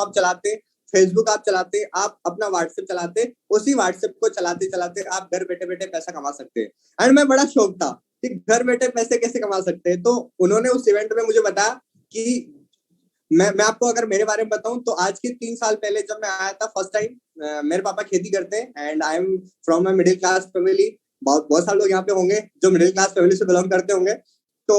आप चलाते, फेसबुक आप चलाते, आप अपना व्हाट्सएप चलाते, उसी व्हाट्सएप को चलाते चलाते आप घर बैठे बैठे पैसा कमा सकते हैं। एंड मैं बड़ा शौक था कि घर बैठे पैसे कैसे कमा सकते हैं। तो उन्होंने उस इवेंट में मुझे बताया कि मैं आपको अगर मेरे बारे में बताऊं तो आज के 3 साल पहले जब मैं आया था फर्स्ट टाइम, मेरे पापा खेती करते हैं and I am from a middle class family. बहुत बहुत सारे लोग यहाँ पे होंगे जो मिडिल क्लास फैमिली से बिलोंग करते होंगे। तो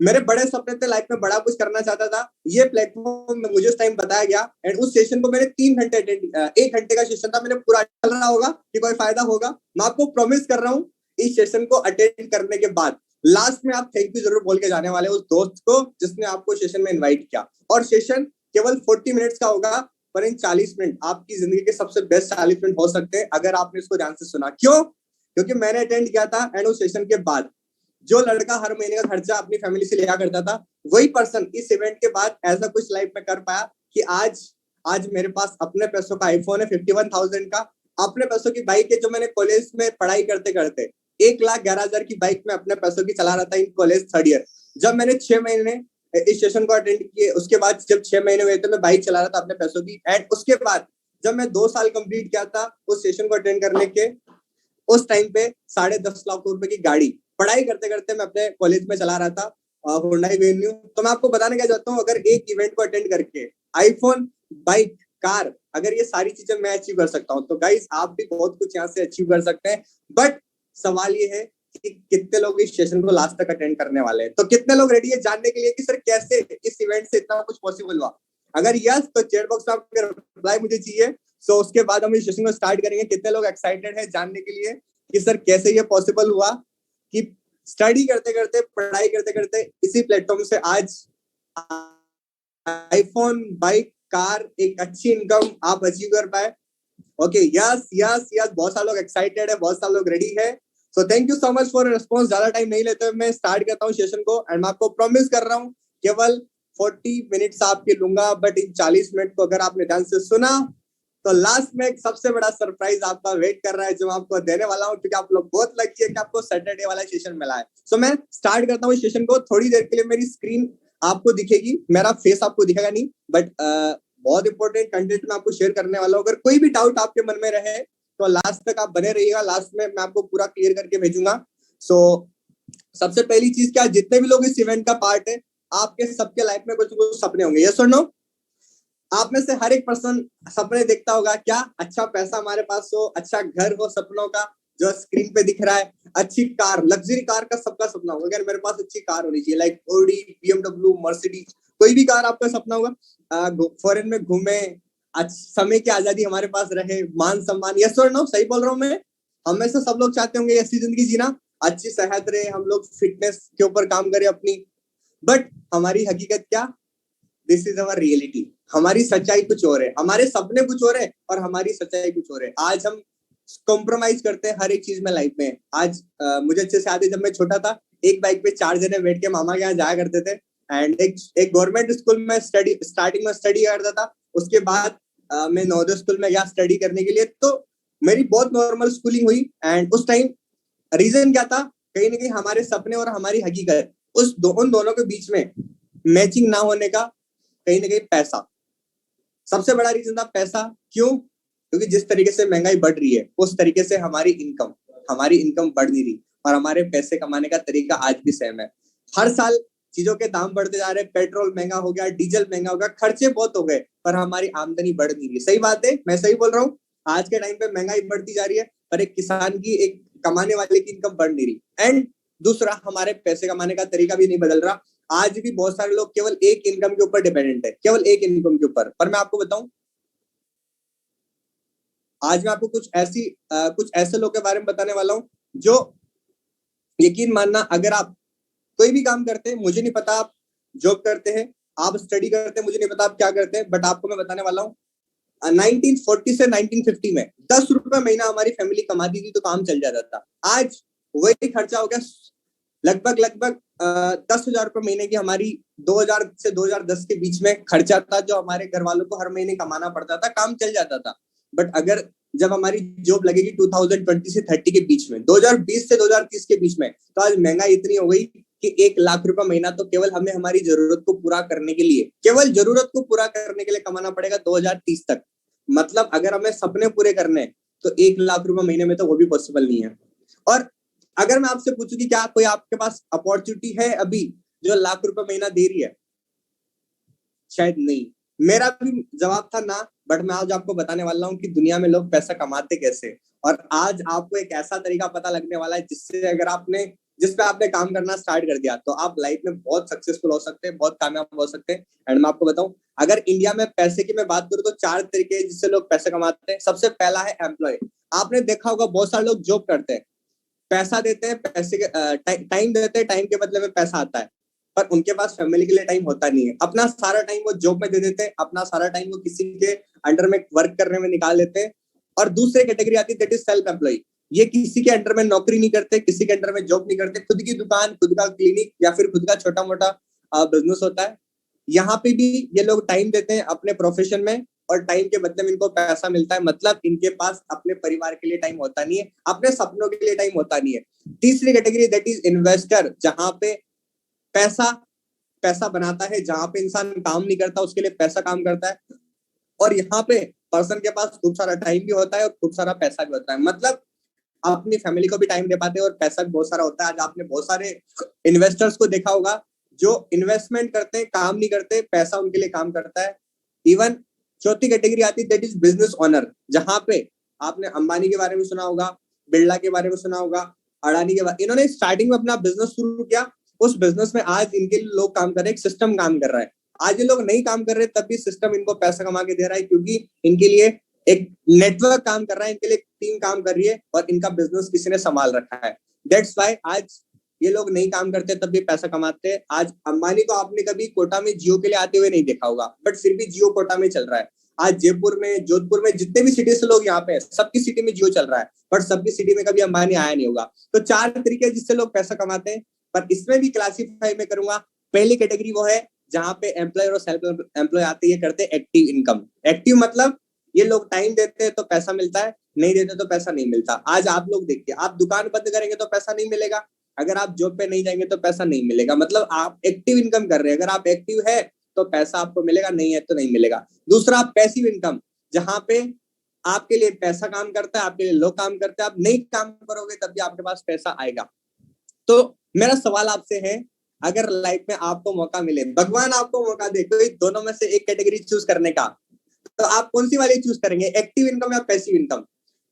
मेरे बड़े सपने थे, लाइफ में बड़ा कुछ करना चाहता था। ये प्लेटफॉर्म में मुझे उस टाइम बताया गया एंड उस सेशन को मैंने 3 घंटे अटेंड, 1 घंटे का सेशन था, मैंने पूरा चल रहा होगा कि कोई फायदा होगा। मैं आपको प्रॉमिस कर रहा हूँ इस सेशन को अटेंड करने के बाद लास्ट में आप थैंक यू जरूर बोल के जाने वाले उस दोस्त को जिसने आपको सेशन में इनवाइट किया। और सेशन केवल 40 मिनट्स का होगा, पर इन 40 मिनट आपकी जिंदगी के सबसे बेस्ट 40 मिनट हो सकते हैं अगर आपने इसको ध्यान से सुना। क्यों? क्योंकि मैंने अटेंड किया था एंड उस सेशन के बाद जो लड़का हर महीने का खर्चा अपनी फैमिली से लिया करता था, वही पर्सन इस इवेंट के बाद ऐसा कुछ लाइफ में कर पाया कि आज मेरे पास अपने पैसों का आईफोन है 51,000 का, अपने पैसों की बाइक है जो मैंने कॉलेज में पढ़ाई करते करते 1,11,000 की बाइक में अपने पैसों की चला रहा था इन कॉलेज 3rd ईयर। जब मैंने 6 महीने इस सेशन को अटेंड किए, उसके बाद जब 6 महीने हुए थे मैं बाइक चला रहा था अपने पैसों की। एंड उसके बाद जब मैं 2 साल कंप्लीट किया था उस सेशन को अटेंड करने के, उस टाइम पे 10.5 लाख रुपए की गाड़ी पढ़ाई करते करते मैं अपने कॉलेज में चला रहा था, हुंडई वेन्यू। तो मैं आपको बताने क्या चाहता हूँ, अगर एक इवेंट को अटेंड करके आईफोन, बाइक, कार, अगर ये सारी चीजें मैं अचीव कर सकता हूँ तो गाइस आप भी बहुत कुछ यहाँ से अचीव कर सकते हैं। बट सवाल ये है कि कितने लोग इस सेशन को लास्ट तक अटेंड करने वाले हैं। तो कितने लोग रेडी है जानने के लिए कि सर कैसे इस इवेंट से इतना कुछ पॉसिबल हुआ? अगर यस तो चैट बॉक्स में आपका रिप्लाई मुझे चाहिए। सो उसके बाद हम इस सेशन को स्टार्ट करेंगे। कितने लोग एक्साइटेड है जानने के लिए कि सर कैसे ये पॉसिबल हुआ कि स्टडी करते करते, पढ़ाई करते करते इसी प्लेटफॉर्म से आज आईफोन, बाइक, कार, एक अच्छी इनकम आप अचीव कर पाए। ओके, यस यस यस, बहुत सारे लोग एक्साइटेड है, बहुत सारे लोग रेडी है। So thank you so much for response. ज्यादा टाइम नहीं लेते हुए मैं स्टार्ट करता हूँ सेशन को एंड मैं आपको प्रॉमिस कर रहा हूँ केवल 40 मिनट्स आपके लूंगा, बट इन 40 मिनट को अगर आपने ध्यान से सुना तो लास्ट में एक सबसे बड़ा सरप्राइज आपका वेट कर रहा है जो मैं आपको देने वाला हूँ, क्योंकि आप लोग बहुत लकी है कि आपको सैटरडे वाला सेशन मिला है। सो मैं स्टार्ट करता हूँ सेशन को। थोड़ी देर के लिए मेरी स्क्रीन आपको दिखेगी, मेरा फेस आपको दिखेगा नहीं, बट बहुत इंपॉर्टेंट कंटेंट मैं आपको शेयर करने वाला हूँ। अगर कोई भी डाउट आपके मन में रहे तो लास्ट तक आप बने रहिएगा, लास्ट में मैं आपको पूरा क्लियर करके भेजूंगा। सो सबसे पहली चीज क्या, जितने भी लोग इस इवेंट का पार्ट है आपके सबके लाइफ में कुछ कुछ सपने होंगे, यस और नो? आप में से हर एक पर्सन सपने देखता होगा। क्या? अच्छा पैसा हमारे पास हो, अच्छा घर हो सपनों का जो स्क्रीन पे दिख रहा है, अच्छी कार, लग्जरी कार का सबका सपना होगा। अगर मेरे पास अच्छी कार होनी चाहिए, लाइक ऑडी, बीएमडब्ल्यू, मर्सिडीज, कोई भी कार आपका सपना होगा। फॉरेन में घूमे, समय की आजादी हमारे पास रहे, मान सम्मान, यस और नो? सही बोल रहा हूँ मैं? हम में से सब लोग चाहते होंगे ऐसी जिंदगी जीना, अच्छी सेहत रहे, हम लोग फिटनेस के ऊपर काम करें अपनी। बट हमारी हकीकत क्या? This is our reality. हमारी सच्चाई कुछ और है, हमारे सपने कुछ और है और हमारी सच्चाई कुछ और है। आज हम कॉम्प्रोमाइज करते हैं हर एक चीज में लाइफ में। आज मुझे अच्छे से याद है, जब मैं छोटा था एक बाइक पे 4 जने बैठ के मामा के यहाँ जाया करते थे एंड एक गवर्नमेंट स्कूल में स्टार्टिंग में स्टडी करता था। उसके बाद मैं नवोदय स्कूल में गया स्टडी करने के लिए। तो मेरी बहुत नॉर्मल स्कूलिंग हुई एंड उस टाइम रीजन क्या था? कहीं ना कहीं हमारे सपने और हमारी हकीकत, उन दोनों के बीच में मैचिंग ना होने का कहीं ना कहीं पैसा सबसे बड़ा रीजन था। पैसा क्यों? क्योंकि जिस तरीके से महंगाई बढ़ रही है उस तरीके से हमारी इनकम बढ़ नहीं रही और हमारे पैसे कमाने का तरीका आज भी सेम है। हर साल चीजों के दाम बढ़ते जा रहे हैं, पेट्रोल महंगा हो गया, डीजल महंगा हो गया, खर्चे बहुत हो गए, पर हमारी आमदनी बढ़ नहीं रही। सही बात है, मैं सही बोल रहा हूँ? आज के टाइम पे महंगाई बढ़ती जा रही है पर एक किसान की, एक कमाने वाले की इनकम बढ़ नहीं रही। एंड दूसरा, हमारे पैसे कमाने का तरीका भी नहीं बदल रहा। आज भी बहुत सारे लोग केवल एक इनकम के ऊपर डिपेंडेंट है, केवल एक इनकम के ऊपर। पर मैं आपको बताऊं, आज मैं आपको कुछ ऐसे लोग के बारे में बताने वाला हूं जो, यकीन मानना, अगर आप कोई भी काम करते हैं, मुझे नहीं पता आप जॉब करते हैं, आप स्टडी करते हैं, मुझे नहीं पता आप क्या करते हैं, बट आपको मैं बताने वाला हूँ 1940 से 1950 में 10 रुपए महीना हमारी फैमिली कमाती थी तो काम चल जाता था। आज वही खर्चा हो गया लगभग 10,000 रुपए महीने की। हमारी 2000 से 2010 के बीच में खर्चा था जो हमारे घर वालों को हर महीने कमाना पड़ता था, काम चल जाता था। बट अगर जब हमारी जॉब लगेगी 2020 से 30 के बीच में, 2020 से 2030 के बीच में, तो आज महंगाई इतनी हो गई कि 1 लाख रुपए महीना तो केवल हमें हमारी जरूरत को पूरा करने के लिए, केवल जरूरत को पूरा करने के लिए कमाना पड़ेगा 2030 तक। मतलब अगर हमें सपने पूरे करने हैं तो 1 लाख रुपए महीने में तो वो भी पॉसिबल नहीं है। और अगर मैं आपसे पूछूं कि क्या कोई आपके पास अपॉर्चुनिटी है अभी जो ₹1 लाख महीना दे रही है? शायद नहीं। मेरा भी जवाब था ना, बट मैं आज आपको बताने वाला हूँ कि दुनिया में लोग पैसा कमाते कैसे। और आज आपको एक ऐसा तरीका पता लगने वाला है जिससे अगर आपने जिस पे आपने काम करना स्टार्ट कर दिया तो आप लाइफ में बहुत सक्सेसफुल हो सकते हैं, बहुत कामयाब हो सकते हैं। एंड मैं आपको बताऊं, अगर इंडिया में पैसे की मैं बात करूं तो 4 तरीके हैं जिससे लोग पैसे कमाते हैं। सबसे पहला है एम्प्लॉय। आपने देखा होगा बहुत सारे लोग जॉब करते हैं, पैसा देते हैं, पैसे के टाइम देते हैं, टाइम के बदले में पैसा आता है, पर उनके पास फैमिली के लिए टाइम होता नहीं है। अपना सारा टाइम वो जॉब में दे देते हैं, अपना सारा टाइम वो किसी के अंडर में वर्क करने में निकाल देते हैं। और दूसरी कैटेगरी आती है दैट इज सेल्फ एम्प्लॉय। ये किसी के अंडर में नौकरी नहीं करते, किसी के अंडर में जॉब नहीं करते, खुद की दुकान, खुद का क्लिनिक या फिर खुद का छोटा मोटा बिजनेस होता है। यहाँ पे भी ये लोग टाइम देते हैं अपने प्रोफेशन में और टाइम के बदले में इनको पैसा मिलता है। मतलब इनके पास अपने परिवार के लिए टाइम होता नहीं है, अपने सपनों के लिए टाइम होता नहीं है। तीसरी कैटेगरी दैट इज इन्वेस्टर, जहां पे पैसा पैसा बनाता है, जहां पे इंसान काम नहीं करता उसके लिए पैसा काम करता है। और यहाँ पे पर्सन के पास खूब सारा टाइम भी होता है और खूब सारा पैसा भी होता है। मतलब अपनी फैमिली को भी टाइम दे पाते हैं और पैसा भी बहुत सारा होता है। आज आपने बहुत सारे इन्वेस्टर्स को देखा होगा जो इन्वेस्टमेंट करते हैं, काम नहीं करते, पैसा उनके लिए काम करता है। इवन चौथी कैटेगरी आती है दैट इज बिजनेस ओनर, जहां पे आपने अंबानी के बारे में सुना होगा, बिरला के बारे में सुना होगा, अडानी के बारे। इन्होंने स्टार्टिंग में अपना बिजनेस शुरू किया, उस बिजनेस में आज इनके लिए लोग काम कर रहे हैं, एक सिस्टम काम कर रहा है। आज ये लोग नहीं काम कर रहे तब भी सिस्टम इनको पैसा कमा के दे रहा है, क्योंकि इनके लिए एक नेटवर्क काम कर रहा है, इनके लिए टीम काम कर रही है और इनका बिजनेस किसी ने संभाल रखा है। दैट्स व्हाई आज ये लोग नहीं काम करते तब भी पैसा कमाते हैं। आज अंबानी को आपने कभी कोटा में जियो के लिए आते हुए नहीं देखा होगा, बट फिर भी जियो कोटा में चल रहा है। आज जयपुर में, जोधपुर में, जितने भी सिटी से लोग यहाँ पे सबकी सिटी में जियो चल रहा है, बट सबकी सिटी में कभी अंबानी आया नहीं होगा। तो 4 तरीके जिससे लोग पैसा कमाते हैं, पर इसमें भी क्लासीफाई में करूंगा। पहली कैटेगरी वो है जहां पे एम्प्लॉय और सेल्फ एम्प्लॉय आते हैं, करते एक्टिव इनकम। एक्टिव मतलब ये लोग टाइम देते हैं तो पैसा मिलता है, नहीं देते तो पैसा नहीं मिलता। आज आप लोग देखिए, आप दुकान बंद करेंगे तो पैसा नहीं मिलेगा, अगर आप जॉब पे नहीं जाएंगे तो पैसा नहीं मिलेगा। मतलब आप एक्टिव इनकम कर रहे हैं, अगर आप एक्टिव है तो पैसा आपको मिलेगा, नहीं है तो नहीं मिलेगा। दूसरा पैसिव इनकम, जहां पे आपके लिए पैसा काम करता है, आपके लिए लोग काम करते हैं, आप नहीं काम करोगे तब भी आपके पास पैसा आएगा। तो मेरा सवाल आपसे है, अगर लाइफ में आपको मौका मिले, भगवान आपको मौका दे कोई दोनों में से एक कैटेगरी चूज करने का, तो आप कौन सी वाली चूज करेंगे, एक्टिव इनकम या पैसिव इनकम?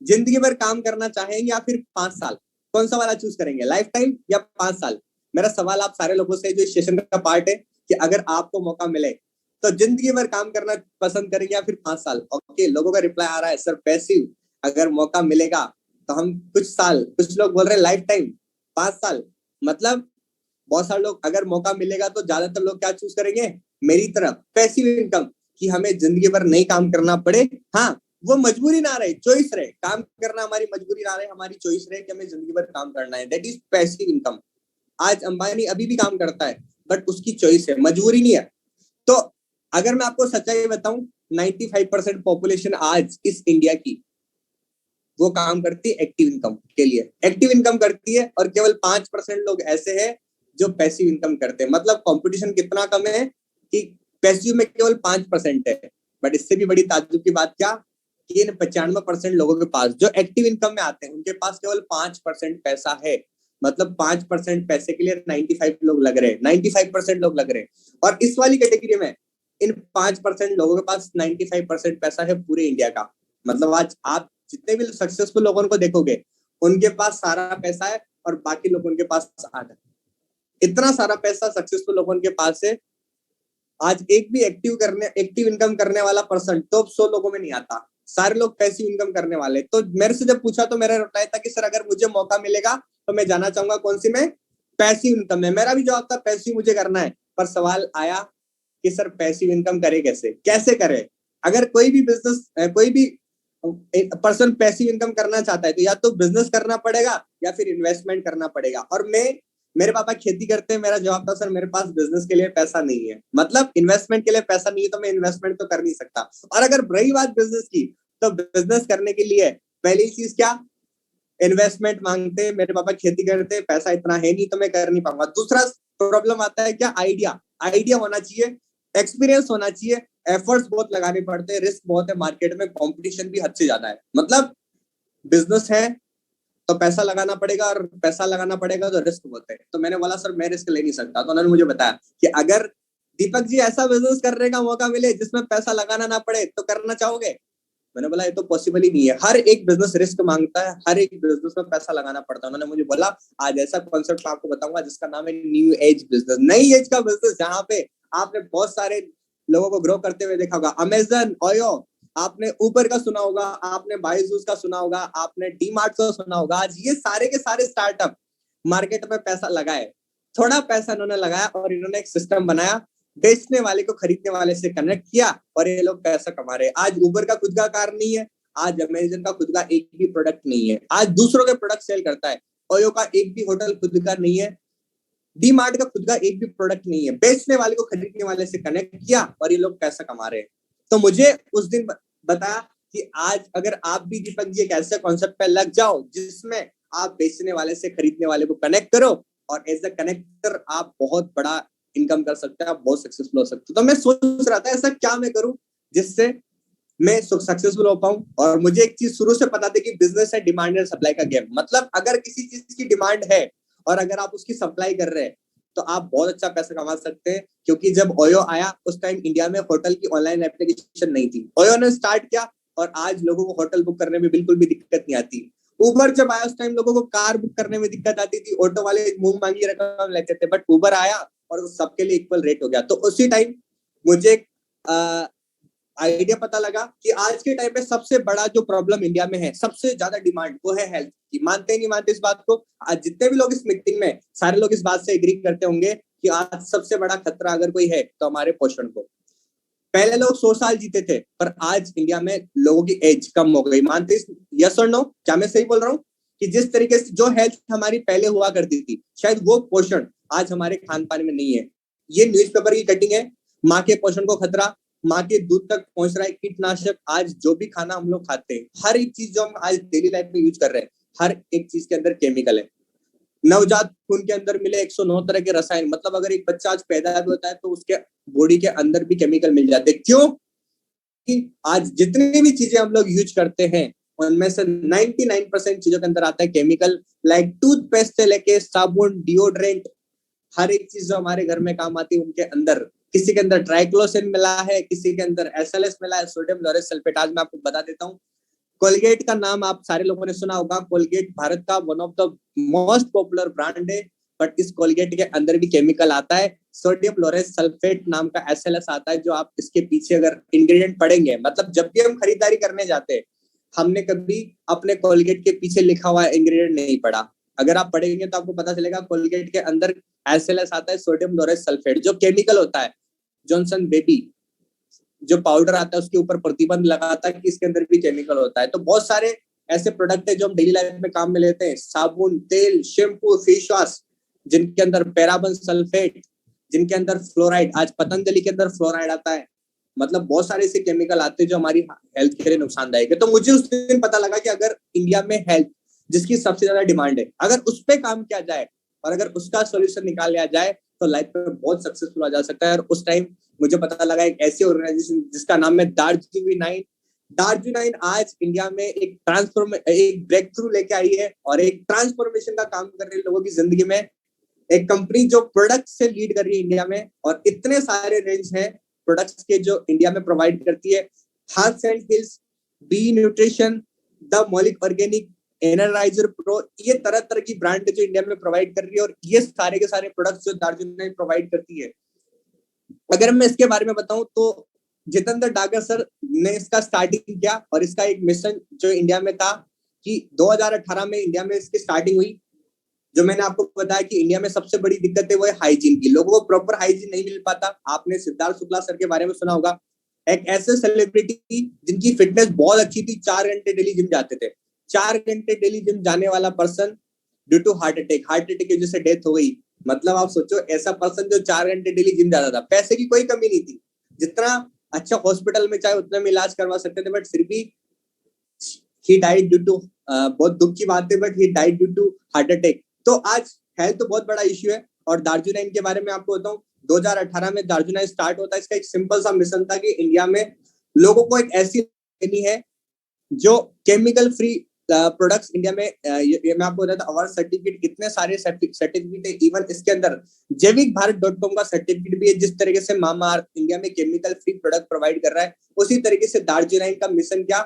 जिंदगी भर काम करना चाहेंगे या फिर 5 साल? कौन सा वाला चूज करेंगे, लाइफ टाइम या 5 साल? मेरा सवाल आप सारे लोगों से जो सेशन का पार्ट है कि अगर आपको मौका मिले तो जिंदगी भर काम करना पसंद करेंगे या फिर 5 साल? ओके, लोगों का रिप्लाई आ रहा है सर पैसिव, अगर मौका मिलेगा तो हम कुछ साल, कुछ लोग बोल रहे हैं लाइफ टाइम 5 साल। मतलब बहुत सारे लोग, अगर मौका मिलेगा तो ज्यादातर लोग क्या चूज करेंगे, मेरी तरफ पैसिव इनकम, कि हमें जिंदगी भर नहीं काम करना पड़े। हाँ, वो मजबूरी ना रहे, चॉइस रहे, काम करना हमारी मजबूरी ना रहे, हमारी चॉइस रहे कि हमें जिंदगी भर काम करना है। That is passive income. आज अंबानी अभी भी काम करता है बट उसकी चॉइस है, मजबूरी नहीं है। तो अगर मैं आपको सच्चाई बताऊं, 95% पॉपुलेशन आज इस इंडिया की वो काम करती है एक्टिव इनकम के लिए, एक्टिव इनकम करती है, और केवल 5% लोग ऐसे हैं जो पैसिव इनकम करते हैं। मतलब कंपटीशन कितना कम है कि पैसिव में केवल 5% है। बट इससे भी बड़ी ताज्जुब की बात क्या, कि इन 95% लोगों के पास जो एक्टिव इनकम में आते हैं, उनके पास केवल 5% पैसा है। मतलब 5% पैसे के लिए 95 लोग लग रहे हैं, 95% लोग लग रहे हैं। और इस वाली कैटेगरी में इन 5% लोगों के पास 95% पैसा है पूरे इंडिया का। मतलब आज आप जितने भी सक्सेसफुल लोगों को देखोगे, उनके पास सारा पैसा है और बाकी लोगों के पास आधा। इतना सारा पैसा सक्सेसफुल लोगों के पास है, आज एक भी एक्टिव इनकम करने वाला पर्सन टॉप 100 लोगों में नहीं आता। सारे लोग पैसिव इनकम करने वाले। तो मेरे से जब पूछा तो मेरा रिप्लाई था कि सर अगर मुझे मौका मिलेगा तो मैं जाना चाहूंगा कौन सी में, पैसिव इनकम में। मेरा भी जवाब था पैसिव मुझे करना है। पर सवाल आया कि सर पैसिव इनकम करे कैसे, कैसे करे? अगर कोई भी बिजनेस, कोई भी पर्सन पैसिव इनकम करना चाहता है तो या तो बिजनेस करना पड़ेगा या फिर इन्वेस्टमेंट करना पड़ेगा। और मेरे पापा खेती करते हैं, मेरा जवाब था सर मेरे पास बिजनेस के लिए पैसा नहीं है, मतलब इन्वेस्टमेंट के लिए पैसा नहीं है, तो मैं इन्वेस्टमेंट तो कर नहीं सकता। और अगर रही बात बिजनेस की, तो बिजनेस करने के लिए पहली चीज क्या, इन्वेस्टमेंट मांगते हैं। मेरे पापा खेती करते हैं, पैसा इतना है नहीं तो मैं कर नहीं पाऊंगा। दूसरा प्रॉब्लम आता है क्या? आइडिया होना चाहिए, एक्सपीरियंस होना चाहिए, एफर्ट्स बहुत लगाने पड़ते हैं, रिस्क बहुत है, मार्केट में कंपटीशन भी हद से ज्यादा है। मतलब बिजनेस है तो पैसा लगाना पड़ेगा, और पैसा लगाना पड़ेगा तो रिस्क बहुत है। तो मैंने बोला सर मैं रिस्क ले नहीं सकता। तो उन्होंने मुझे बताया कि अगर दीपक जी ऐसा बिजनेस करने का मौका मिले जिसमें पैसा लगाना ना पड़े तो करना चाहोगे? मैंने बोला ये तो पॉसिबल ही नहीं है, हर एक बिजनेस रिस्क मांगता है, हर एक बिजनेस में पैसा लगाना पड़ता है। उन्होंने मुझे बोला आज ऐसा कॉन्सेप्ट आपको बताऊंगा जिसका नाम है न्यू एज बिजनेस, नई एज का बिजनेस, जहां पे आपने बहुत सारे लोगों को ग्रो करते हुए देखा होगा। अमेजन, ओयो, आपने ऊबर का सुना होगा, आपने बाइजूस का सुना होगा, आपने डी मार्ट का सुना होगा। आज ये सारे के सारे स्टार्टअप मार्केट में पैसा लगाए, थोड़ा पैसा इन्होंने लगाया और इन्होंने एक सिस्टम बनाया, बेचने वाले को खरीदने वाले से कनेक्ट किया और ये लोग पैसा कमा रहे हैं। आज उबर का खुद का कार नहीं है, आज अमेजन का खुद का एक भी प्रोडक्ट नहीं है, आज दूसरों के प्रोडक्ट सेल करता है। ओयो का एक भी होटल खुद का नहीं है, डी मार्ट का खुद का एक भी प्रोडक्ट नहीं है, बेचने वाले को खरीदने वाले से कनेक्ट किया और ये लोग पैसा कमा रहे हैं। तो मुझे उस दिन बताया कि आज अगर आप भी दीपक जी एक ऐसे कॉन्सेप्ट पे लग जाओ जिसमें आप बेचने वाले से खरीदने वाले को कनेक्ट करो और एज अ कनेक्टर आप बहुत बड़ा इनकम कर सकते हैं, आप बहुत सक्सेसफुल हो सकते हो। तो मैं सोच रहा था ऐसा क्या मैं करूं जिससे मैं सक्सेसफुल हो पाऊं। और मुझे एक चीज शुरू से पता थी कि बिजनेस है डिमांड एंड सप्लाई का गेम। मतलब अगर किसी चीज की डिमांड है और अगर आप उसकी सप्लाई कर रहे हैं तो आप बहुत अच्छा पैसा कमा सकते हैं। क्योंकि जब ओयो आया उस टाइम इंडिया में होटल की ऑनलाइन एप्लीकेशन नहीं थी, ओयो ने स्टार्ट किया और आज लोगों को होटल बुक करने में बिल्कुल भी दिक्कत नहीं आती। उबर जब आया उस टाइम लोगों को कार बुक करने में दिक्कत आती थी, ऑटो वाले मुंह मांगी रकम लेते थे, बट उबर आया और सबके लिए इक्वल रेट हो गया। तो उसी टाइम मुझे आइडिया पता लगा कि आज के टाइम पे सबसे बड़ा जो प्रॉब्लम इंडिया में है, सबसे ज्यादा डिमांड, वो है हेल्थ की। मानते नहीं मानते इस बात को? आज जितने भी लोग इस मीटिंग में, सारे लोग इस बात से एग्री करते होंगे कि आज सबसे बड़ा खतरा अगर कोई है तो हमारे पोषण को। पहले लोग 100 साल जीते थे पर आज इंडिया में लोगों की एज कम हो गई। मानते? यस और नो? क्या मैं सही बोल रहा हूँ कि जिस तरीके से जो हेल्थ हमारी पहले हुआ करती थी, शायद वो पोषण आज हमारे खान पान में नहीं है। ये न्यूज़पेपर की कटिंग है, माँ के पोषण को खतरा, माँ के दूध तक पहुंच रहा है कीटनाशक। आज जो भी खाना हम लोग खाते हैं, हर एक चीज जो हम आज डेली लाइफ में यूज कर रहे हैं, हर एक चीज के अंदर केमिकल है। नवजात खून के अंदर मिले 109 तरह के रसायन। मतलब अगर एक बच्चा आज पैदा भी होता है तो उसके बॉडी के अंदर भी केमिकल मिल जाते हैं। क्यों? कि आज जितनी भी चीजें हम लोग यूज करते हैं उनमें से 99% चीजों के अंदर आता है केमिकल। लाइक टूथपेस्ट से लेके साबुन, डिओड्रेंट, हर एक चीज जो हमारे घर में काम आती है उनके अंदर, किसी के अंदर ट्राइक्लोसिन मिला है, किसी के अंदर एसएलएस मिला है, सोडियम लॉरेट सल्फेट। आज मैं आपको बता देता हूँ, कोलगेट का नाम आप सारे लोगों ने सुना होगा। कोलगेट भारत का one of the most popular brand है, बट इस कोलगेट के अंदर भी केमिकल आता है, सोडियम लॉरेट सल्फेट नाम का एसएलएस आता है, जो आप इसके पीछे अगर इंग्रेडिएंट पढ़ेंगे, मतलब जब भी हम खरीदारी करने जाते हैं हमने कभी अपने कोलगेट के पीछे लिखा हुआ इंग्रेडिएंट नहीं पढ़ा। अगर आप पढ़ेंगे तो आपको पता चलेगा कोलगेट के अंदर एसएलएस आता है, सोडियम लॉरेट सल्फेट, जो केमिकल होता है। जॉनसन बेबी जो पाउडर आता है उसके ऊपर प्रतिबंध लगाता है कि इसके अंदर भी केमिकल होता है। तो बहुत सारे ऐसे प्रोडक्ट है जो हम डेली लाइफ में काम में लेते हैं, साबुन, तेल, शैम्पू, फेस वॉश, जिनके अंदर पैराबन सल्फेट, जिनके अंदर फ्लोराइड, आज पतंजलि के अंदर फ्लोराइड आता है। मतलब बहुत सारे ऐसे केमिकल आते हैं जो हमारी हेल्थ के लिए नुकसानदायक है। तो मुझे उस दिन पता लगा कि अगर इंडिया में हेल्थ, जिसकी सबसे ज्यादा डिमांड है, अगर उस पर काम किया जाए और अगर उसका सोल्यूशन निकाल लिया जाए तो लाइफ में बहुत सक्सेसफुल हो जा सकता है। और उस टाइम मुझे पता लगा एक ऐसी ऑर्गेनाइजेशन जिसका नाम है दार्जिलिंग 9 आज इंडिया में एक ब्रेक थ्रू लेके आई है और एक ट्रांसफॉर्मेशन का काम कर रही है लोगों की जिंदगी में। एक कंपनी जो प्रोडक्ट से लीड कर रही है इंडिया में, और इतने सारे रेंज है प्रोडक्ट्स के जो इंडिया में प्रोवाइड करती है। Heart and hills, B nutrition, the Molik organic, energizer pro, ये तरह तरह की ब्रांड जो इंडिया में प्रोवाइड कर रही है। और ये सारे के सारे प्रोडक्ट्स जो दार्जिलिंग प्रोवाइड करती है, अगर मैं इसके बारे में बताऊं तो जितेंद्र डागर सर ने इसका स्टार्टिंग किया और इसका एक मिशन जो इंडिया में था कि 2018 में इंडिया में इसकी स्टार्टिंग हुई। जो मैंने आपको बताया कि इंडिया में सबसे बड़ी दिक्कत है वो है हाइजीन की, लोगों को प्रॉपर हाइजीन नहीं मिल पाता। आपने सिद्धार्थ शुक्ला सर के बारे में सुना होगा, एक ऐसे सेलिब्रिटी जिनकी फिटनेस बहुत अच्छी थी, 4 घंटे डेली जिम जाते थे। 4 घंटे डेली जिम जाने वाला person due to heart attack की वजह से डेथ हो गई। मतलब आप सोचो, ऐसा पर्सन जो 4 घंटे डेली जिम जाता था, पैसे की कोई कमी नहीं थी, जितना अच्छा हॉस्पिटल में चाहे उतना में इलाज करवा सकते थे, बट फिर भी ही डाइड ड्यू टू, बहुत दुख की बात है, but he died due to heart attack. तो आज हेल्थ तो बहुत बड़ा इश्यू है और दार्जिलिंग के बारे में आपको बताऊं, 2018 में दार्जिलिंग स्टार्ट होता है। इसका एक सिंपल सा मिशन था कि इंडिया में लोगों को एक ऐसी लेनी है जो केमिकल फ्री प्रोडक्ट्स इंडिया में, ये मैं आपको बताता हूँ। अवार्ड सर्टिफिकेट इतने सारे सर्टिफिकेट है, इवन इसके अंदर जैविक भारत .com का सर्टिफिकेट भी है। जिस तरीके से मामा इंडिया में केमिकल फ्री प्रोडक्ट प्रोवाइड कर रहा है, उसी तरीके से दार्जिलिंग का मिशन क्या,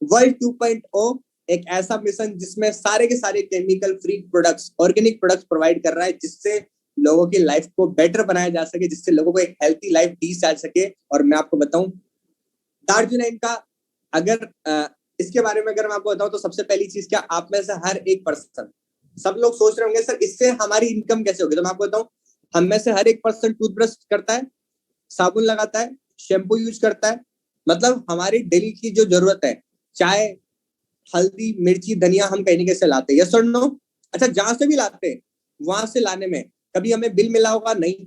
वर्ल्ड 2.0, एक ऐसा मिशन जिसमें सारे के सारे chemical free products, organic products provide कर रहा है, जिससे लोगों की लाइफ को बेटर बनाया जा सके, जिससे लोगों को एक हेल्थी लाइफ दी जा सके। और मैं आपको बताऊं, दार्जिलिंग का अगर इसके बारे में अगर मैं आपको बताऊं तो सबसे पहली चीज क्या, आप में से हर एक पर्सन, सब लोग सोच रहे होंगे सर इससे हमारी इनकम कैसे होगी, तो मैं आपको बताऊं, हम में से हर एक पर्सन टूथब्रश करता है, साबुन लगाता है, शैम्पू यूज करता है, मतलब हमारी डेली की जो जरूरत है, चाय, हल्दी, मिर्ची, धनिया, हम कहीं ना कहीं से लाते हैं, यस और नो। अच्छा, जहां से भी लाते हैं वहां से लाने में कभी हमें बिल मिला होगा? नहीं।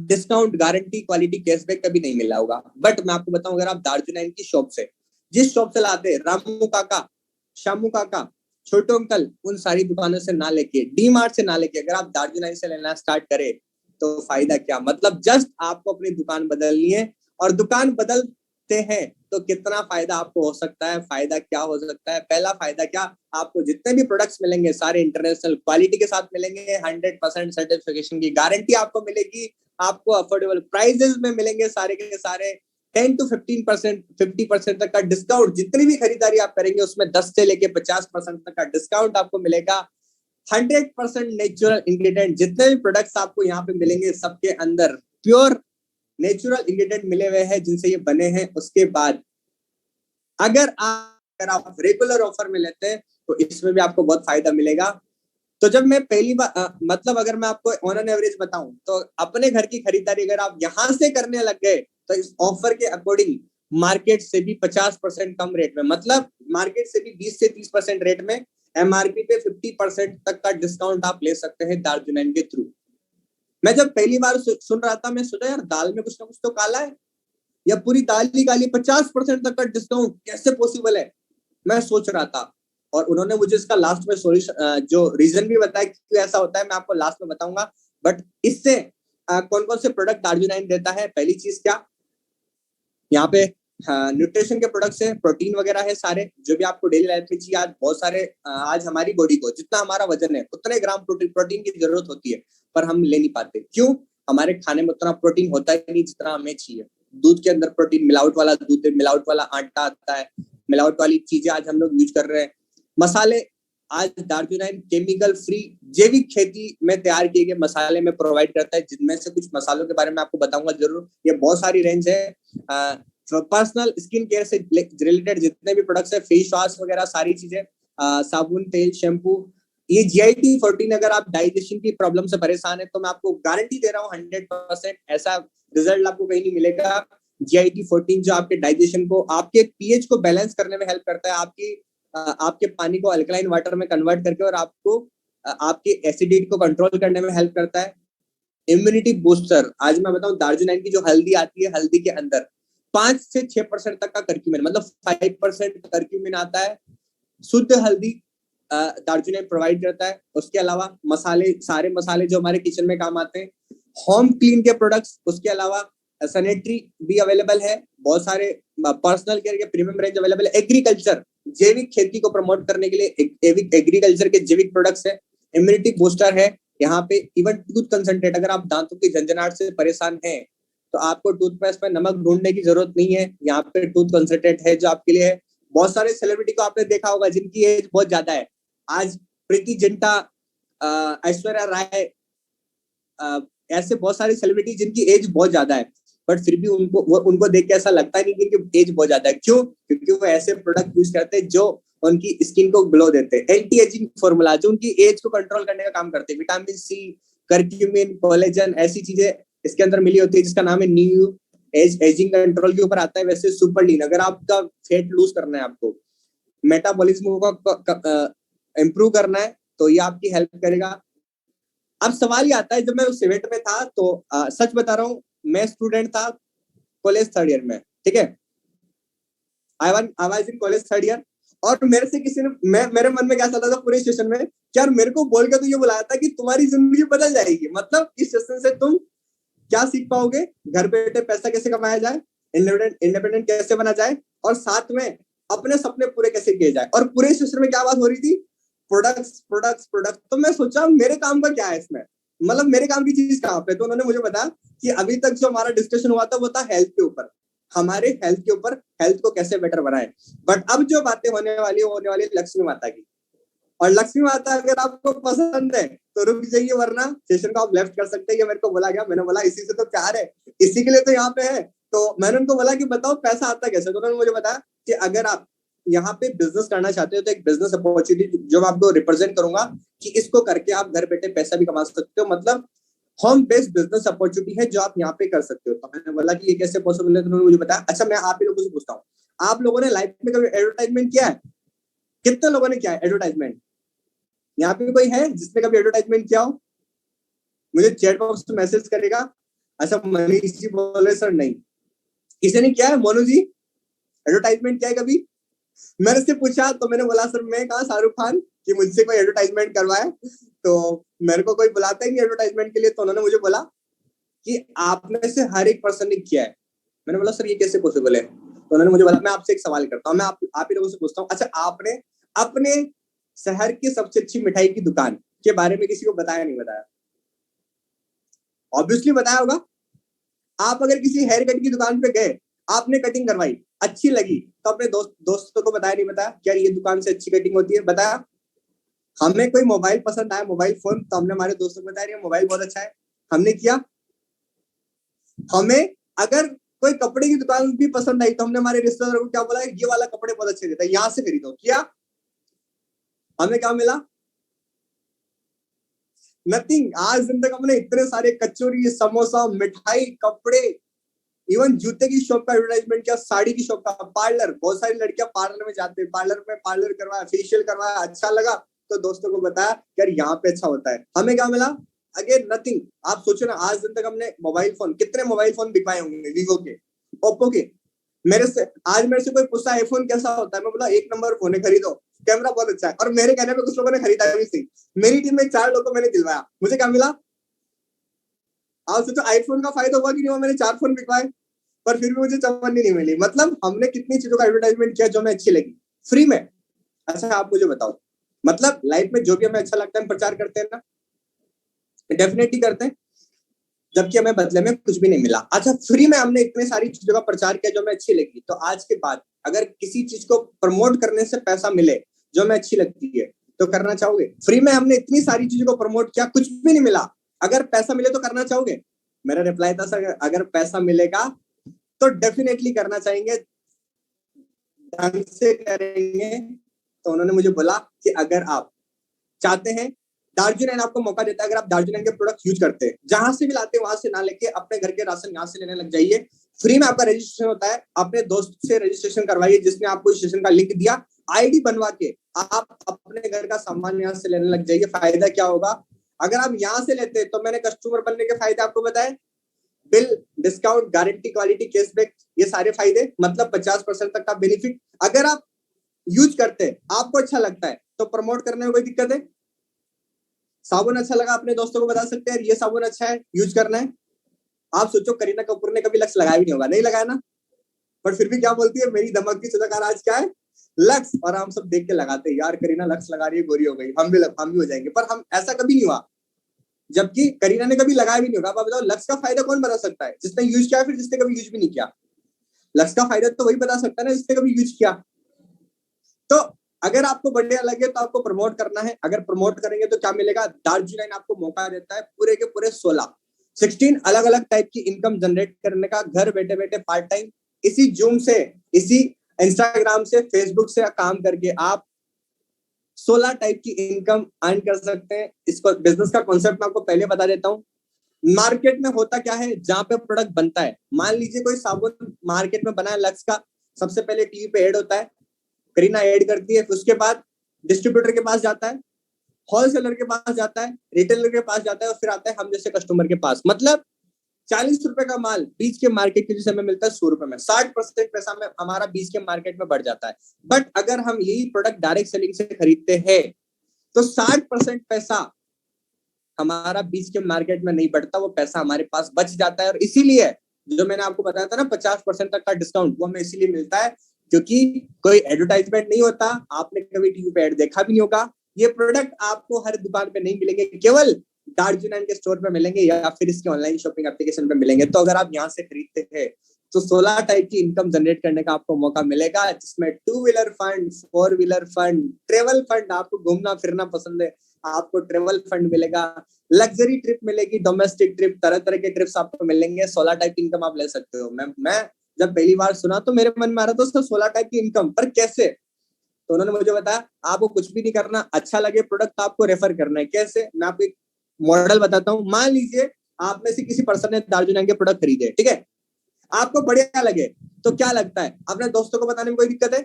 डिस्काउंट, गारंटी, क्वालिटी, कैशबैक कभी नहीं मिला होगा। बट मैं आपको बताऊं, अगर आप दार्जिलिंग की शॉप से, जिस शॉप से लाते हैं, रामू काका, शामू काका, छोटू अंकल, उन सारी दुकानों से ना लेके, डी मार्ट से ना लेके, अगर आप दार्जिलिंग से लेना स्टार्ट करें तो फायदा क्या, मतलब जस्ट आपको अपनी दुकान बदलनी है। और दुकान बदलते हैं तो कितना फायदा आपको हो सकता है, फायदा क्या हो सकता है? पहला फायदा क्या, आपको जितने भी प्रोडक्ट्स मिलेंगे सारे इंटरनेशनल क्वालिटी के साथ मिलेंगे, 100% सर्टिफिकेशन की गारंटी आपको मिलेगी, आपको अफोर्डेबल प्राइसेस में मिलेंगे सारे के सारे, 10 to 15%, 50% तक का डिस्काउंट, जितनी भी खरीदारी आप करेंगे उसमें 10 से लेके 50% तक का डिस्काउंट आपको मिलेगा। 100% नेचुरल इंग्रेडिएंट, जितने भी प्रोडक्ट्स आपको यहाँ पे मिलेंगे सबके अंदर प्योर नेचुरल इंग्रेडिएंट मिले हुए हैं जिनसे ये बने हैं। उसके बाद अगर आप रेगुलर ऑफर में लेते हैं तो इसमें भी आपको बहुत फायदा मिलेगा। तो जब मैं पहली बार मतलब अगर मैं आपको ऑन एन एवरेज बताऊं तो अपने घर की खरीदारी अगर आप यहाँ से करने लग गए तो इस ऑफर के अकॉर्डिंग मार्केट से भी 50% कम रेट में, मतलब मार्केट से भी 20 से 30% रेट में, एमआरपी पे 50% तक का डिस्काउंट आप ले सकते हैं दार्जिलिंग के थ्रू। मैं जब पहली बार सुन रहा था, मैं सोचा यार दाल में कुछ ना कुछ तो काला है, या पूरी दाल ही काली, 50% तक का डिस्काउंट कैसे पॉसिबल है, मैं सोच रहा था। और उन्होंने मुझे इसका लास्ट में सॉल्यूशन, जो रीजन भी बताया क्यों ऐसा होता है, मैं आपको लास्ट में बताऊंगा। बट इससे कौन कौन से प्रोडक्ट दार्जिलिंग देता है, पहली चीज क्या, यहाँ पे न्यूट्रिशन के प्रोडक्ट्स है, प्रोटीन वगैरह है, सारे जो भी आपको डेली लाइफ में चाहिए। आज बहुत सारे आज हमारी बॉडी को जितना हमारा वजन है उतने ग्राम प्रोटीन की जरूरत होती है, पर हम ले नहीं पाते। क्यों? हमारे खाने में उतना प्रोटीन होता ही नहीं जितना हमें चाहिए। दूध के अंदर प्रोटीन, मिलावट वाला दूध, मिलावट वाला आटा आता है, मिलावट वाली चीजें आज हम लोग यूज कर रहे हैं। मसाले, आज दार्जिलिंग केमिकल फ्री जैविक खेती में तैयार किए गए मसाले में प्रोवाइड करता है, जिनमें से कुछ मसालों के बारे में आपको बताऊंगा जरूर। ये बहुत सारी रेंज है। पर्सनल स्किन केयर से रिलेटेड जितने भी प्रोडक्ट्स है, फेस वॉश वगैरह सारी चीजें, साबुन, तेल, शैम्पू, ये GIT-14, अगर आप डाइजेशन की प्रॉब्लम से परेशान है तो मैं आपको गारंटी दे रहा हूँ 100% ऐसा रिजल्ट आपको कहीं नहीं मिलेगा। GIT-14 जो आपके डाइजेशन को, आपके पीएच को बैलेंस करने में हेल्प करता है, आपके पानी को अल्कलाइन वाटर में कन्वर्ट करके, और आपको आपके एसिडिटी को कंट्रोल करने में हेल्प करता है। इम्यूनिटी बूस्टर, आज मैं बताऊं दार्जिलिंग की जो हल्दी आती है, हल्दी के अंदर 5 से 6% तक का करक्यूमिन, मतलब 5% करक्यूमिन आता है। शुद्ध हल्दी दार्जिलिंग प्रोवाइड करता है। उसके अलावा मसाले, सारे मसाले जो हमारे किचन में काम आते हैं, होम क्लीन के प्रोडक्ट्स, उसके अलावा सैनिटरी भी अवेलेबल है, बहुत सारे पर्सनल केयर के प्रीमियम रेंज अवेलेबल है। एग्रीकल्चर, जैविक खेती को प्रमोट करने के लिए एग्रीकल्चर के जैविक प्रोडक्ट्स है। इम्यूनिटी बूस्टर है यहाँ पे। इवन टूथ कंसंट्रेट, अगर आप दांतों की झंझनाहट से परेशान हैं तो आपको टूथपेस्ट में नमक ढूंढने की जरूरत नहीं है, यहाँ पे टूथ कंसंट्रेट है जो आपके लिए है। बहुत सारे सेलिब्रिटी को आपने देखा होगा जिनकी एज बहुत ज्यादा है, आज प्रीति जिंटा, ऐश्वर्या राय, ऐसे बहुत सारे सेलिब्रिटी जिनकी एज बहुत ज्यादा है, बट फिर भी उनको देख के ऐसा लगता नहीं कि इनकी एज बहुत ज्यादा है। क्यों? क्योंकि वो ऐसे प्रोडक्ट यूज करते हैं जो उनकी स्किन को ग्लो देते हैं। एंटी एजिंग फॉर्मूला जो उनकी एज को कंट्रोल करने का काम करते हैं। विटामिन सी, कर्क्यूमिन, कोलेजन, ऐसी चीजें इसके अंदर मिली होती है, जिसका नाम है न्यू एजिंग कंट्रोल के ऊपर आता है। वैसे सुपरलीन, अगर आपका फेट लूज करना है, आपको मेटाबॉलिज्म को इम्प्रूव करना है तो ये आपकी हेल्प करेगा। अब सवाल ये आता है, जब मैं उस इवेंट में था तो सच बता रहा हूँ, मैं स्टूडेंट था कॉलेज 3rd ईयर में, ठीक है, I was in college 3rd year. और मेरे से किसी ने, मेरे मन में क्या चलता था पूरे सेशन में, यार मेरे को बोल के तो ये बुलाया था कि तुम्हारी जिंदगी बदल जाएगी। मतलब इस सेशन से तुम क्या सीख पाओगे, घर बैठे पैसा कैसे कमाया जाए, इंडिपेंडेंट कैसे बना जाए, और साथ में अपने सपने पूरे कैसे किए जाए। और पूरे सेशन में क्या बात हो रही थी, प्रोडक्ट्स प्रोडक्ट्स प्रोडक्ट। तो मैं सोचा मेरे काम का क्या है इसमें, मतलब मेरे काम की चीज कहाँ पे। तो उन्होंने मुझे बताया कि अभी तक जो हमारा डिस्कशन हुआ था वो था हेल्थ के ऊपर, हमारे हेल्थ के ऊपर, हेल्थ को कैसे बेटर बनाए। बट अब जो बातें होने वाली लक्ष्मी माता की। और लक्ष्मी माता अगर आपको पसंद है तो रुक जाइए, वरना सेशन को आप लेफ्ट कर सकते हैं। ये मेरे को बोला गया, मैंने बोला इसी से तो प्यार है, इसी के लिए तो यहाँ पे है। तो मैंने उनको बोला कि बताओ पैसा आता कैसे। तो उन्होंने मुझे बताया कि अगर आप यहाँ पे बिजनेस करना चाहते हो तो एक बिजनेस अपॉर्चुनिटी जो मैं आपको रिप्रेजेंट करूंगा कि इसको करके आप घर बैठे पैसा भी कमा सकते हो। मतलब होम बेस्ड बिजनेस अपॉर्चुनिटी है जो आप यहाँ पे कर सकते हो। तो मैंने बोला कि ये कैसे पॉसिबल है। तो उन्होंने मुझे बताया, अच्छा मैं आप ही लोगों से पूछता हूँ, आप लोगों ने लाइफ में कभी एडवर्टाइजमेंट किया है? कितने लोगों ने किया है एडवर्टाइजमेंट? यहाँ पे कोई है जिसने कभी एडवर्टाइजमेंट किया हो? मुझे चैट बॉक्स में मैसेज करेगा। अच्छा मनीष जी बोल रहे सर नहीं, किसी ने किया है? मोनू जी एडवर्टाइजमेंट किया है कभी? मैंने उससे पूछा तो मैंने बोला सर मैं कहा शाहरुख खान कि मुझसे कोई एडवर्टाइजमेंट करवाए। तो मेरे को कोई बुलाता ही नहीं एडवर्टाइजमेंट के लिए। तो उन्होंने मुझे बोला कि आप में से हर एक पर्सन ने किया है। मैंने बोला सर ये कैसे पॉसिबल है? तो उन्होंने मुझे बोला मैं आपसे एक सवाल करता हूँ, मैं आप ही लोगों से पूछता हूँ, अच्छा आपने अपने शहर की सबसे अच्छी मिठाई की दुकान के बारे में किसी को बताया नहीं बताया? ऑब्वियसली बताया होगा। आप अगर किसी हेयर कट की दुकान पे गए, आपने कटिंग करवाई, अच्छी लगी, तो अपने दोस्तों को बताया नहीं बताया यार ये दुकान से अच्छी कटिंग होती है? बताया। हमें कोई मोबाइल पसंद आया, मोबाइल फोन, तो हमने हमारे दोस्तों को बताया मोबाइल बहुत अच्छा है, हमने किया। हमें अगर कोई कपड़े की दुकान भी पसंद आई तो हमने हमारे रिश्तेदारों को क्या बोला, ये वाला कपड़े बहुत अच्छे देता है, यहाँ से खरीदो। किया? हमें क्या मिला? नथिंग। आज दिन तक हमने इतने सारे कचौरी, समोसा, मिठाई, कपड़े, इवन जूते की शॉप का एडवर्टाइजमेंट किया, साड़ी की शॉप का, पार्लर, बहुत सारी लड़कियां पार्लर में जाते हैं, पार्लर करवाया, फेशियल करवाया, अच्छा लगा तो दोस्तों को बताया यार यहाँ पे अच्छा होता है। हमें क्या मिला? Again nothing. आप सोचो ना, आज दिन तक हमने मोबाइल फोन, कितने मोबाइल फोन बिकवाए होंगे, वीवो के, ओप्पो के। मेरे से कोई पूछता आईफोन कैसा होता है, मैं बोला एक नंबर फोन है, खरीदो, कैमरा बहुत अच्छा है। और मेरे कहने पे कुछ लोगों ने खरीदा भी सही। मेरी टीम में 4 लोगों को मैंने दिलवाया, मुझे क्या मिला? आप सोचो आईफोन का फायदा हुआ कि नहीं हुआ? मैंने 4 फोन बिकवाए पर फिर भी मुझे चवन्नी नहीं मिली। मतलब हमने कितनी चीजों का एडवर्टाइजमेंट किया जो हमें अच्छी लगी, फ्री में। अच्छा आप मुझे बताओ, मतलब लाइफ में जो भी हमें अच्छा लगता है हम प्रचार करते हैं ना, डेफिनेटली करते हैं, जबकि हमें बदले में कुछ भी नहीं मिला। अच्छा फ्री में हमने इतनी सारी चीजों का प्रचार किया जो हमें अच्छी लगी, तो आज के बाद अगर किसी चीज को प्रमोट करने से पैसा मिले जो हमें अच्छी लगती है तो करना चाहोगे? फ्री में हमने इतनी सारी चीजों को प्रमोट किया, कुछ भी नहीं मिला, अगर पैसा मिले तो करना चाहोगे? मेरा रिप्लाई था सर अगर पैसा मिलेगा तो डेफिनेटली करना चाहेंगे, ढंग से करेंगे। तो उन्होंने मुझे बोला कि अगर आप चाहते हैं, दार्जिलिंग आपको मौका देता है, अगर आप दार्जिलिंग के प्रोडक्ट यूज करते हैं, जहां से भी लाते हैं वहां से ना लेके अपने घर के राशन यहाँ से लेने लग जाइए। फ्री में आपका रजिस्ट्रेशन होता है, अपने दोस्त से रजिस्ट्रेशन करवाइए जिसने आपको रजिस्ट्रेशन का लिंक दिया, आईडी बनवा के आप अपने घर का सामान यहाँ से लेने लग जाइए। फायदा क्या होगा? अगर आप यहाँ से लेते हैं तो मैंने कस्टमर बनने के फायदे आपको बताए, bill discount, guarantee, quality, cashback, ये सारे फायदे, मतलब 50% तक का बेनिफिट। अगर आप यूज करते हैं, आपको अच्छा लगता है तो प्रमोट करने में कोई दिक्कत है? साबुन अच्छा लगा, अपने दोस्तों को बता सकते हैं ये साबुन अच्छा है, यूज करना है। आप सोचो करीना कपूर ने कभी लक्स लगाया भी नहीं होगा, नहीं लगाया ना, पर फिर भी क्या बोलती है, मेरी धमक की सदाकार आज क्या है, लक्स। और हम सब देख के लगाते हैं यार करीना लक्स लगा रही है, गोरी हो गई, हम भी हो जाएंगे। पर हम ऐसा कभी नहीं हुआ, जबकि करीना ने कभी लगाया भी नहीं होगा। आप बताओ लक्स का फायदा कौन बता सकता है? जिसने यूज किया, फिर जिसने कभी यूज भी नहीं किया। लक्स का फायदा तो वही बता सकता है ना जिसने कभी यूज किया। तो अगर आपको बढ़िया लगे तो आपको प्रमोट करना है। अगर प्रमोट करेंगे तो क्या मिलेगा? दार्जिलिंग आपको मौका देता है पूरे के पूरे 16 अलग अलग टाइप की इनकम जनरेट करने का, घर बैठे बैठे पार्ट टाइम, इसी जूम से, इसी इंस्टाग्राम से, फेसबुक से काम करके आप 16 टाइप की इनकम अर्न कर सकते हैं। इसको बिजनेस का कॉन्सेप्ट मैं आपको पहले बता देता हूँ। मार्केट में होता क्या है, जहां पे प्रोडक्ट बनता है, मान लीजिए कोई साबुन मार्केट में बना है लक्स का, सबसे पहले टीवी पे ऐड होता है, करीना ऐड करती है, उसके बाद डिस्ट्रीब्यूटर के पास जाता है, होलसेलर के पास जाता है, रिटेलर के पास जाता है, और फिर आता है हम जैसे कस्टमर के पास। मतलब 40 रुपए का माल बीच के मार्केट के जैसे हमें मिलता है 100 रुपए में, 60% पैसा में हमारा बीच के मार्केट में बढ़ जाता है। बट अगर हम यही प्रोडक्ट डायरेक्ट सेलिंग से खरीदते हैं तो 60% पैसा हमारा बीच के मार्केट में नहीं बढ़ता, वो पैसा हमारे पास बच जाता है। और इसीलिए जो मैंने आपको बताया था ना 50% तक का डिस्काउंट, वो हमें इसीलिए मिलता है क्योंकि कोई एडवर्टाइजमेंट नहीं होता, आपने कभी टीवी पे ऐड देखा भी नहीं होगा। ये प्रोडक्ट आपको हर दुकान पे नहीं मिलेंगे, केवल दार्जिलिंग के स्टोर पे मिलेंगे या फिर इसके ऑनलाइन शॉपिंग एप्लीकेशन पे मिलेंगे। तो अगर आप यहाँ से खरीदते हैं तो 16 टाइप की इनकम जनरेट करने का आपको मौका मिलेगा, जिसमें 2 wheeler fund, 4 wheeler fund, travel fund, आपको घूमना फिरना पसंद है आपको ट्रेवल फंड मिलेगा, लग्जरी ट्रिप मिलेगी, डोमेस्टिक ट्रिप, तरह तरह के ट्रिप्स आपको मिलेंगे। 16 टाइप की इनकम आप ले सकते हो। मैं जब पहली बार सुना तो मेरे मन में आ रहा था उसका 16 टाइप की इनकम, पर कैसे? तो उन्होंने मुझे बताया आपको कुछ भी नहीं करना, अच्छा लगे प्रोडक्ट आपको रेफर करना है। कैसे? मैं आपको एक मॉडल बताता हूँ। मान लीजिए आप में से किसी पर्सन ने दार्जिलिंग के प्रोडक्ट खरीदे, ठीक है, आपको बढ़िया लगे, तो क्या लगता है अपने दोस्तों को बताने में कोई दिक्कत है?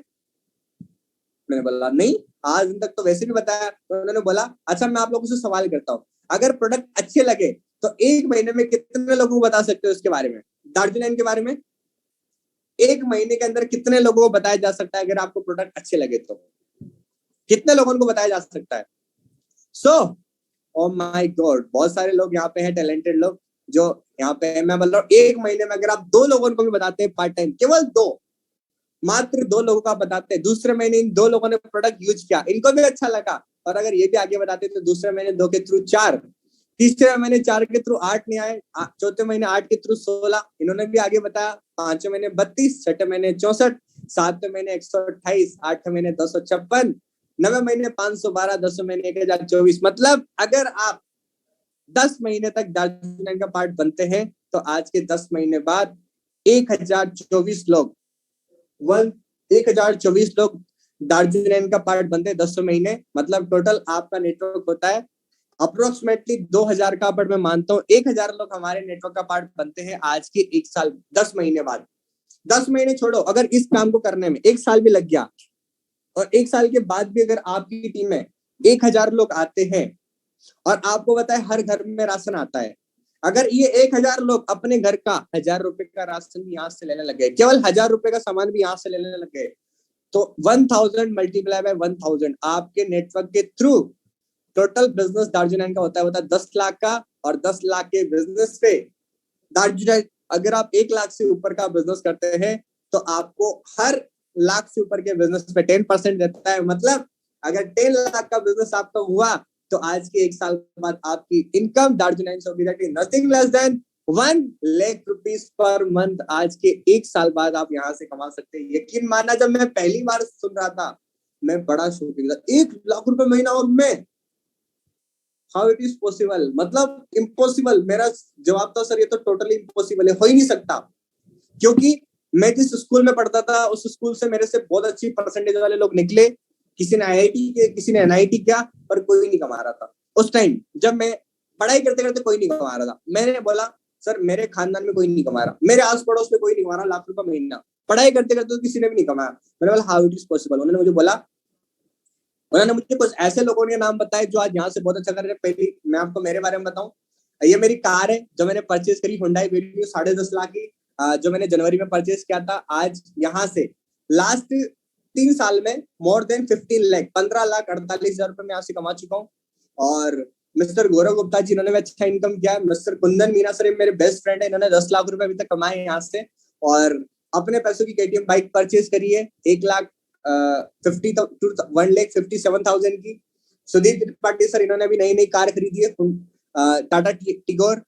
मैंने बोला नहीं, आज तक तो वैसे भी बताया। तो उन्होंने बोला अच्छा मैं आप लोगों से सवाल करता हूँ, अगर प्रोडक्ट अच्छे लगे तो 1 महीने में कितने लोगों को बता सकते हो उसके बारे में, दार्जिलिंग के बारे में? 1 महीने के अंदर कितने लोगों को बताया जा सकता है? अगर आपको प्रोडक्ट अच्छे लगे तो कितने लोगों को बताया जा सकता है? सो ओ माय गॉड, बहुत सारे लोग यहाँ पे हैं, टैलेंटेड लोग जो यहाँ पे है। मैं बोल रहा हूँ 1 महीने में अगर आप 2 लोगों को भी बताते हैं पार्ट टाइम, केवल 2, मात्र 2 लोगों को आप बताते हैं, दूसरे महीने इन 2 लोगों ने प्रोडक्ट यूज किया, इनको भी अच्छा लगा, और अगर ये भी आगे बताते तो दूसरे महीने 2 के थ्रू 4, तीसरे महीने 4 के थ्रू 8 नहीं आए, चौथे महीने 8 के थ्रू 16, इन्होंने भी आगे बताया, 5वें महीने 32, 6ठे महीने 64, 7वें महीने 128, 8वें महीने 256, 9वें महीने 512, 10वें महीने 1024। मतलब अगर आप 10 महीने तक दार्जिलिंग का पार्ट बनते हैं तो आज के 10 महीने बाद 1024 लोग 1024 लोग दार्जिलिंग का पार्ट बनते हैं 10 महीने। मतलब टोटल आपका नेटवर्क होता है अप्रोक्सीमेटली 2000 का, बट मैं मानता हूँ 1000 लोग हमारे नेटवर्क का पार्ट बनते हैं आज के 1 साल 10 महीने बाद। 10 महीने छोड़ो, अगर इस काम को करने में 1 साल भी लग गया और 1 साल के बाद भी अगर आपकी टीम में 1000 लोग आते हैं और आपको पता है हर घर में राशन आता है, अगर ये 1000 लोग अपने घर का 1000 रुपए का राशन भी यहाँ से लेने लगे, केवल 1000 रुपए का सामान भी यहाँ से लेने लगे, तो 1000 मल्टीप्लाई बाय 1000 आपके नेटवर्क के थ्रू टोटल बिजनेस दार्जिलिंग का होता है 10 लाख का। और 10 लाख के बिजनेस पे दार्जिलिंग, अगर आप 1 लाख से ऊपर का बिजनेस करते हैं तो आपको हर लाख से ऊपर के बिजनेस पे 10% देता है। मतलब अगर 10 लाख का बिजनेस आपका हुआ तो आज के 1 साल बाद आपकी इनकम दार्जिलिंग से होगी nothing less than 1 lakh rupees per month. आज के 1 साल बाद आप यहाँ से कमा सकते हैं। यकीन मानना, जब मैं पहली बार सुन रहा था मैं बड़ा शॉकिंग था, 1 लाख रुपए महीना और मैं, हाउ इट इज पॉसिबल, मतलब इम्पॉसिबल। मेरा जवाब था सर ये तो टोटली इम्पॉसिबल है, हो ही नहीं सकता। क्योंकि मैं जिस स्कूल में पढ़ता था उस स्कूल से मेरे से बहुत अच्छी परसेंटेज वाले लोग निकले, किसी ने आईआईटी के, किसी ने एनआईटी किया, पर कोई नहीं कमा रहा था उस टाइम। जब मैं पढ़ाई करते करते कोई नहीं कमा रहा था, मैंने बोला सर मेरे खानदान में कोई नहीं कमा रहा, मेरे आस पड़ोस में कोई नहीं कमा रहा लाख रुपए महीना, पढ़ाई करते करते तो किसी ने भी नहीं कमाया। मैंने बोला हाउ इट इज पॉसिबल। उन्होंने मुझे बोला, उन्होंने मुझे कुछ ऐसे लोगों के नाम बताए जो आज यहाँ से बहुत अच्छा कर रहे हैं। पहली मैं आपको मेरे बारे में बताऊं, ये मेरी कार है जो मैंने परचेज करी, हुंडई वेन्यू 10.5 लाख की, जो मैंने जनवरी में परचेज किया था। आज यहाँ से लास्ट 3 साल में मोर देन 15 लाख, 15,48,000 रुपए मैं यहाँ से कमा चुका हूँ। और मिस्टर गौरव गुप्ता जी, इन्होंने भी अच्छा इनकम किया। मिस्टर कुंदन मीना सर मेरे बेस्ट फ्रेंड है, इन्होंने 10 लाख रुपए अभी तक कमाए यहाँ से, और अपने पैसों की केटीएम बाइक परचेज करी है 1,50,1,57,000 की। सुधीर त्रिपाठी सर, इन्होंने भी नई नई कार खरीदी है, टाटा टिगोर।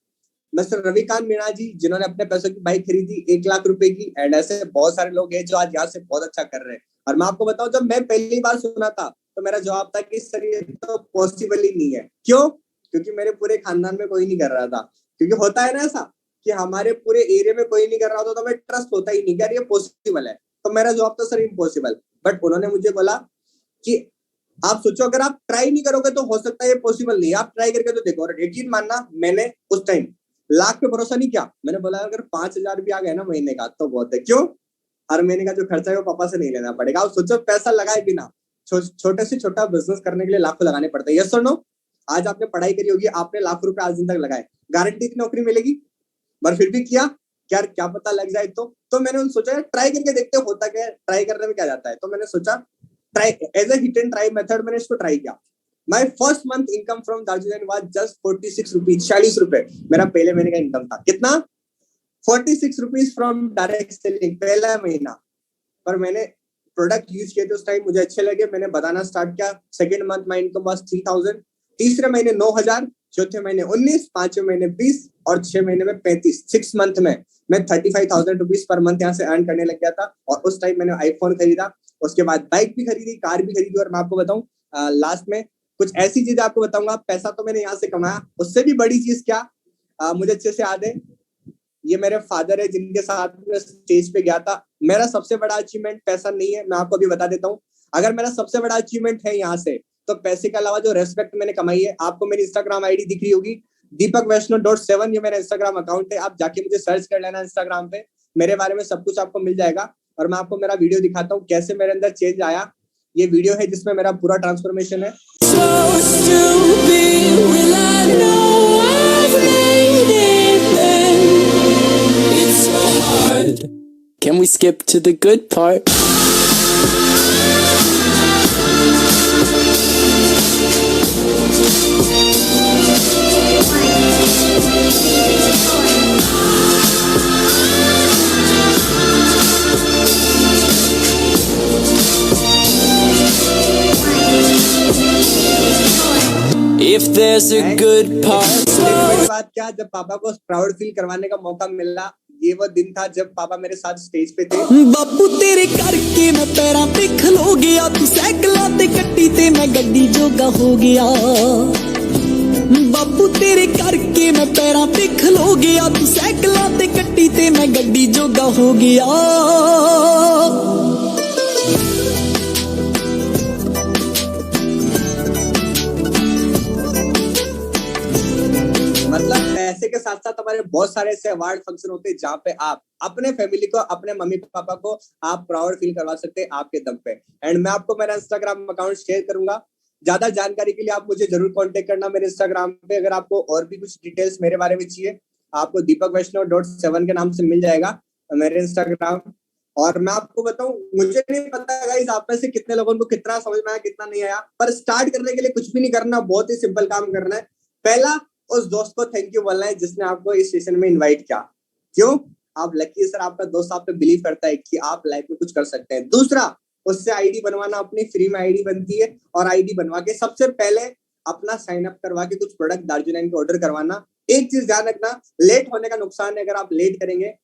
मिस्टर रविकांत मीणा जी, जिन्होंने अपने पैसों की बाइक खरीदी 1 लाख रुपए की। एंड ऐसे बहुत सारे लोग हैं जो आज यहाँ से बहुत अच्छा कर रहे हैं। और मैं आपको बताऊं, जब मैं पहली बार सुना था तो मेरा जवाब था कि सर ये तो पॉसिबल ही नहीं है। क्यों? क्योंकि मेरे पूरे खानदान में कोई नहीं कर रहा था। क्योंकि होता है ना ऐसा कि हमारे पूरे एरिया में कोई नहीं कर रहा होता तो हमें ट्रस्ट होता ही नहीं कि यार ये पॉसिबल है। तो मेरा जवाब था सर इम्पॉसिबल। बट उन्होंने मुझे बोला कि आप सोचो अगर आप ट्राई नहीं करोगे तो हो सकता है ये पॉसिबल नहीं, आप ट्राई करके तो देखो। और यकीन मानना, मैंने उस टाइम लाख पे भरोसा नहीं किया। मैंने बोला अगर 5,000 भी आ गए ना महीने का तो बहुत है। क्यों? हर महीने का जो खर्चा है वो पापा से नहीं लेना पड़ेगा। आप सोचो पैसा लगाए बिना छोटे से छोटा बिजनेस करने के लिए लाखों लगाने पड़ते हैं। यस और नो? आज आपने पढ़ाई करी होगी, आपने लाखों रुपए आज दिन तक लगाए, गारंटी की नौकरी मिलेगी, पर फिर भी किया क्या, क्या पता लग जाए तो मैंने सोचा ट्राई करके देखते होता क्या, ट्राई करने में क्या जाता है। तो मैंने सोचा try, as a hit and try method मैंने इसको ट्राई किया। My first month income from Darjeeling was just 46 rupees, 40 रुपए मेरा पहले महीने का इनकम था। कितना? 46 रुपीज फ्रॉम डायरेक्ट सेलिंग, पहला महीना। पर मैंने प्रोडक्ट यूज किए थे उस टाइम, मुझे अच्छे लगे, मैंने बताना स्टार्ट किया। Second month my income was 3000, तीसरे महीने 9000, चौथे महीने 19, पांचवें महीने 20 और 6 महीने में 35। 6 मंथ में मैं 35,000 रुपीज पर मंथ यहाँ से अर्न करने लग गया था। और उस टाइम मैंने आईफोन खरीदा, उसके बाद बाइक भी खरीदी, कार भी खरीदी। और मैं आपको बताऊं लास्ट में कुछ ऐसी चीजें आपको बताऊंगा। पैसा तो मैंने यहाँ से कमाया, उससे भी बड़ी चीज क्या, मुझे अच्छे से याद है, ये मेरे फादर है जिनके साथ मैं स्टेज पे गया था। मेरा सबसे बड़ा अचीवमेंट पैसा नहीं है, मैं आपको अभी बता देता हूँ। अगर मेरा सबसे बड़ा अचीवमेंट है यहाँ से, तो पैसे के अलावा जो रेस्पेक्ट मैंने कमाई है। आपको मेरी इंस्टाग्राम आईडी दिख रही होगी, दीपक वैष्णव.7, ये मेरा इंस्टाग्राम अकाउंट है। आप जाके मुझे सर्च कर लेना इंस्टाग्राम पे, मेरे बारे में सब कुछ आपको मिल जाएगा। और मैं आपको मेरा वीडियो दिखाता हूँ कैसे मेरे अंदर चेंज आया। ये वीडियो है जिसमें मेरा पूरा ट्रांसफॉर्मेशन है। Can we skip to the good part? If there's a good part. बड़ी बात क्या, जब पापा को प्राउड फील करवाने का मौका मिला, ये वो दिन था जब पापा मेरे साथ स्टेज पे थे। बापू तेरे करके मैं पैरां ते खलो गया, तू साइकिलां ते कट्टी ते मैं गड्डी जोगा हो गया। बापू तेरे करके मैं पैरां ते खलो गया, तू साइकिलां ते कट्टी ते मैं गड्डी जोगा हो गया। मतलब पैसे के साथ साथ हमारे बहुत सारे ऐसे अवार्ड फंक्शन होते हैं जहाँ पे आप अपने फैमिली को, अपने मम्मी पापा को आप प्राउड फील करवा सकते हैं आपके दम पे। एंड मैं आपको मेरा इंस्टाग्राम अकाउंट शेयर करूंगा। ज्यादा जानकारी के लिए आप मुझे जरूर कांटेक्ट करना मेरे इंस्टाग्राम पे। अगर आपको और भी कुछ डिटेल्स मेरे बारे में चाहिए, आपको दीपक वैष्णव.7 के नाम से मिल जाएगा मेरे इंस्टाग्राम। और मैं आपको बताऊं, मुझे नहीं पता गाइस आप में से कितने लोगों को कितना समझ में आया कितना नहीं आया, पर स्टार्ट करने के लिए कुछ भी नहीं करना, बहुत ही सिंपल काम करना है। पहला, उस दोस्त को थैंक यू बोलना है जिसने आपको इस सेशन में इनवाइट किया। क्यों? आप लकी सर, आपका दोस्त आप पे बिलीव करता है कि आप लाइफ में कुछ कर सकते हैं। दूसरा, उससे आईडी बनवाना, अपनी फ्री में आईडी बनती है, और आईडी बनवा के सबसे पहले अपना साइन अप करवा के कुछ प्रोडक्ट दार्जिलिंग के ऑर्डर करवाना। एक चीज ध्यान रखना, लेट होने का नुकसान है। अगर आप लेट करेंगे